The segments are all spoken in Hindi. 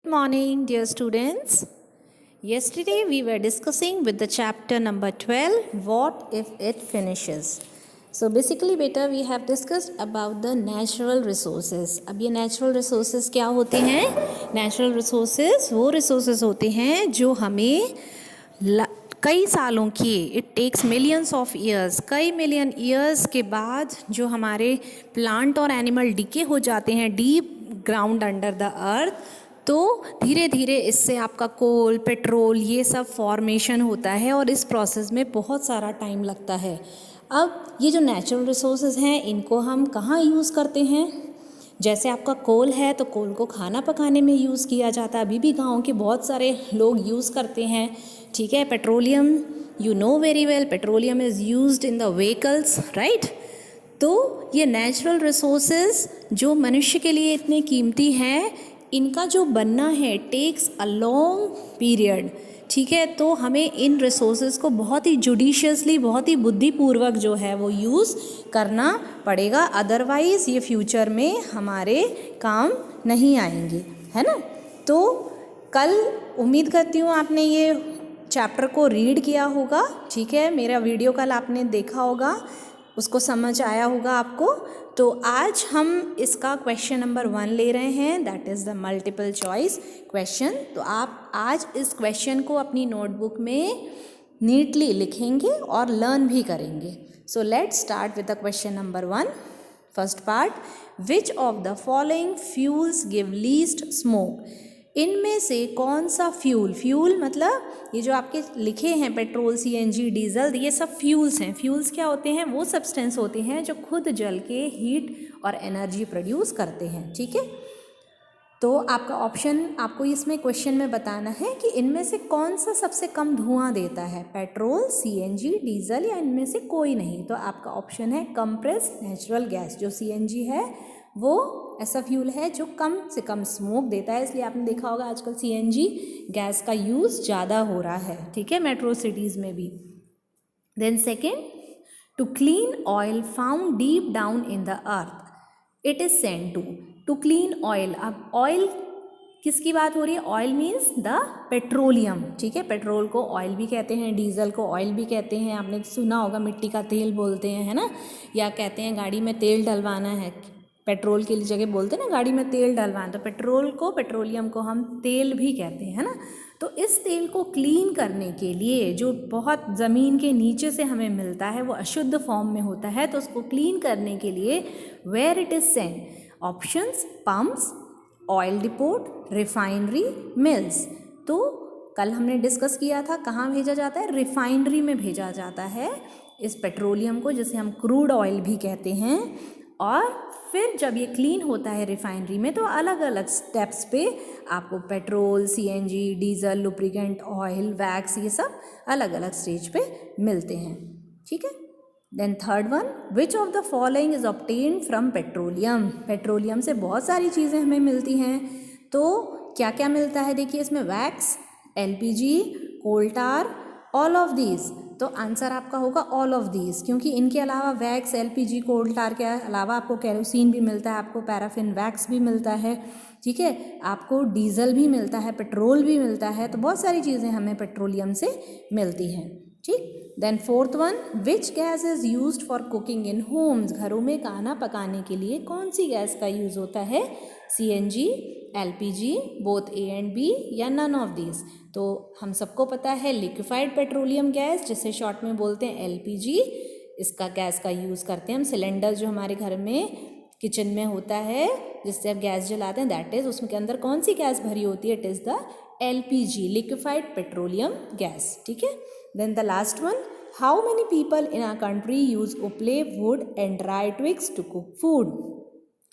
Morning, dear students. Yesterday we were discussing with the chapter number 12, What if it finishes? So basically beta we have discussed about the natural resources. अब ये natural resources क्या होते हैं? Natural resources वो resources होते हैं जो हमें कई सालों की, it takes millions of years, कई मिलियन ईयर्स के बाद जो हमारे प्लांट और एनिमल डिके हो जाते हैं deep ground under the earth, तो धीरे धीरे इससे आपका कोल, पेट्रोल ये सब फॉर्मेशन होता है और इस प्रोसेस में बहुत सारा टाइम लगता है। अब ये जो नेचुरल रिसोर्सेज हैं इनको हम कहाँ यूज़ करते हैं? जैसे आपका कोल है तो कोल को खाना पकाने में यूज़ किया जाता है, अभी भी गाँव के बहुत सारे लोग यूज़ करते हैं। ठीक है, petroleum, you know very well, petroleum is used in the vehicles, right. तो ये नेचुरल रिसोर्सेज जो मनुष्य के लिए इतने कीमती हैं, इनका जो बनना है टेक्स अ लॉन्ग पीरियड। ठीक है, तो हमें इन रिसोर्सेज को बहुत ही जुडिशियसली, बहुत ही बुद्धिपूर्वक जो है वो यूज़ करना पड़ेगा, अदरवाइज़ ये फ्यूचर में हमारे काम नहीं आएंगे, है ना। तो कल उम्मीद करती हूँ आपने ये चैप्टर को रीड किया होगा। ठीक है, मेरा वीडियो कल आपने देखा होगा, उसको समझ आया होगा आपको। तो आज हम इसका क्वेश्चन नंबर 1 ले रहे हैं, that is the multiple choice question. तो आप आज इस क्वेश्चन को अपनी नोटबुक में नीटली लिखेंगे और लर्न भी करेंगे। So let's start with the question number 1। First part, which of the following fuels give least smoke? इनमें से कौन सा फ्यूल मतलब ये जो आपके लिखे हैं पेट्रोल, सीएनजी, डीजल, ये सब फ्यूल्स हैं। फ्यूल्स क्या होते हैं? वो सब्सटेंस होते हैं जो खुद जल के हीट और एनर्जी प्रोड्यूस करते हैं। ठीक है, तो आपका ऑप्शन, आपको इसमें क्वेश्चन में बताना है कि इनमें से कौन सा सबसे कम धुआं देता है, पेट्रोल, सीएनजी, डीजल या इनमें से कोई नहीं। तो आपका ऑप्शन है कंप्रेस्ड नेचुरल गैस। जो सीएनजी है वो ऐसा फ्यूल है जो कम से कम स्मोक देता है, इसलिए आपने देखा होगा आजकल सीएनजी गैस का यूज़ ज़्यादा हो रहा है। ठीक है, मेट्रो सिटीज़ में भी। Then second, to clean oil found deep down in the earth it is sent to clean oil. अब ऑयल किसकी बात हो रही है? Oil means the petroleum. ठीक है, पेट्रोल को ऑयल भी कहते हैं, डीजल को ऑयल भी कहते हैं। आपने सुना होगा मिट्टी का तेल बोलते हैं, है ना, या कहते हैं गाड़ी में तेल डलवाना है, पेट्रोल की जगह बोलते हैं ना गाड़ी में तेल डलवाना, तो पेट्रोल को, पेट्रोलियम को हम तेल भी कहते हैं, है ना। तो इस तेल को क्लीन करने के लिए, जो बहुत ज़मीन के नीचे से हमें मिलता है, वो अशुद्ध फॉर्म में होता है, तो उसको क्लीन करने के लिए where it is sent? Options, pumps, oil depot, refinery, mills. तो कल हमने डिस्कस किया था कहाँ भेजा जाता है? रिफाइनरी में भेजा जाता है इस पेट्रोलियम को, जिसे हम क्रूड ऑयल भी कहते हैं। और फिर जब ये क्लीन होता है रिफाइनरी में, तो अलग अलग स्टेप्स पे आपको petrol, CNG, diesel, lubricant, oil, wax, ये सब अलग अलग स्टेज पे मिलते हैं। ठीक है, then third one, which of the following is obtained from petroleum? Petroleum से बहुत सारी चीज़ें हमें मिलती हैं, तो क्या क्या मिलता है? देखिए इसमें wax, LPG, coal tar, all of these. तो आंसर आपका होगा ऑल ऑफ दीज, क्योंकि इनके अलावा वैक्स, एलपीजी, कोल टार के अलावा आपको केरोसिन भी मिलता है, आपको पैराफिन वैक्स भी मिलता है। ठीक है, आपको डीजल भी मिलता है, पेट्रोल भी मिलता है, तो बहुत सारी चीज़ें हमें पेट्रोलियम से मिलती हैं। ठीक, then fourth one, which gas is used for cooking in homes? घरों में खाना पकाने के लिए कौन सी गैस का यूज़ होता है? CNG, LPG, both A and B, या नन ऑफ दीज? तो हम सबको पता है लिक्विफाइड पेट्रोलियम गैस, जिसे शॉर्ट में बोलते हैं एलपीजी, इसका गैस का यूज़ करते हैं हम। सिलेंडर जो हमारे घर में किचन में होता है जिससे आप गैस जलाते हैं, दैट इज़, उसके अंदर कौन सी गैस भरी होती है? It is the LPG, liquefied petroleum gas. ठीक है, then the last one, how many people in our country use उपले, wood and dry twigs to cook food?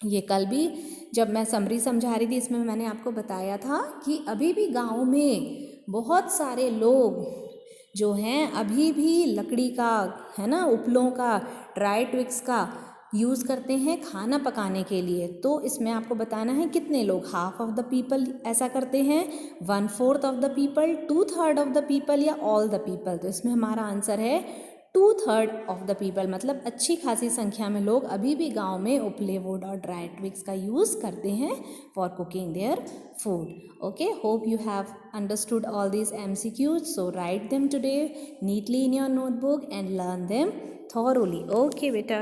ये कल भी जब मैं समरी समझा रही थी, इसमें मैंने आपको बताया था कि अभी भी गाँव में बहुत सारे लोग जो हैं अभी भी लकड़ी का, है ना, उपलों का, ड्राई ट्विग्स का यूज़ करते हैं खाना पकाने के लिए। तो इसमें आपको बताना है कितने लोग, हाफ ऑफ द पीपल ऐसा करते हैं, 1/4 of the people, 2/3 of the people, या ऑल द पीपल? तो इसमें हमारा आंसर है 2/3 ऑफ द पीपल, मतलब अच्छी खासी संख्या में लोग अभी भी गांव में उपले वुड और ड्राई ट्विग्स का यूज़ करते हैं for cooking their food. Okay, hope you have understood all these MCQs. So write them today neatly in your notebook and learn them thoroughly. Okay, beta.